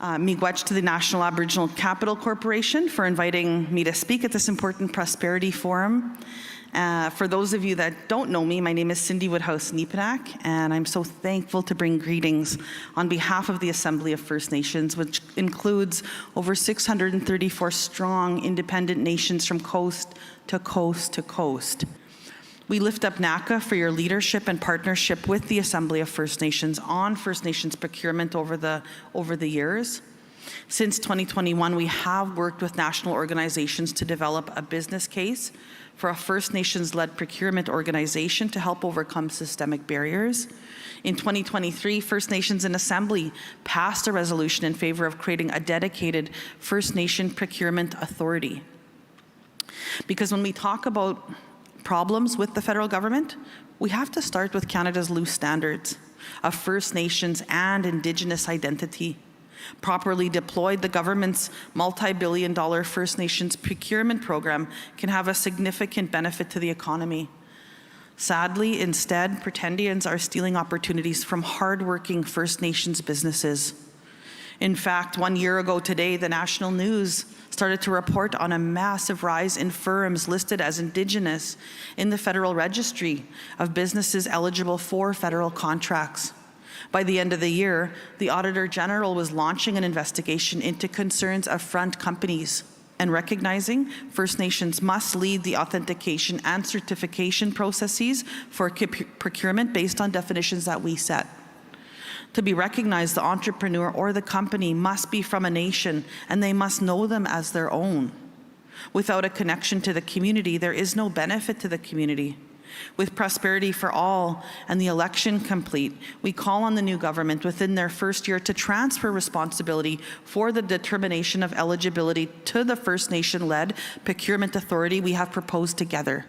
Miigwech to the National Aboriginal Capital Corporation for inviting me to speak at this important Prosperity Forum. For those of you that don't know me, my name is Cindy Woodhouse Nepinak, and I'm so thankful to bring greetings on behalf of the Assembly of First Nations, which includes over 634 strong independent nations from coast to coast to coast. We lift up NACA for your leadership and partnership with the Assembly of First Nations on First Nations procurement over the years. Since 2021, we have worked with national organizations to develop a business case for a First Nations-led procurement organization to help overcome systemic barriers. In 2023, First Nations in Assembly passed a resolution in favor of creating a dedicated First Nation Procurement Authority. Because when we talk about problems with the federal government, we have to start with Canada's loose standards of First Nations and Indigenous identity. Properly deployed, the government's multi-billion-dollar First Nations procurement program can have a significant benefit to the economy. Sadly, instead, pretendians are stealing opportunities from hardworking First Nations businesses. In fact, 1 year ago today, the national news started to report on a massive rise in firms listed as Indigenous in the Federal Registry of businesses eligible for federal contracts. By the end of the year, the Auditor General was launching an investigation into concerns of front companies and recognizing First Nations must lead the authentication and certification processes for procurement based on definitions that we set. To be recognized, the entrepreneur or the company must be from a nation and they must know them as their own. Without a connection to the community, there is no benefit to the community. With prosperity for all and the election complete, we call on the new government within their first year to transfer responsibility for the determination of eligibility to the First Nation-led procurement authority we have proposed together.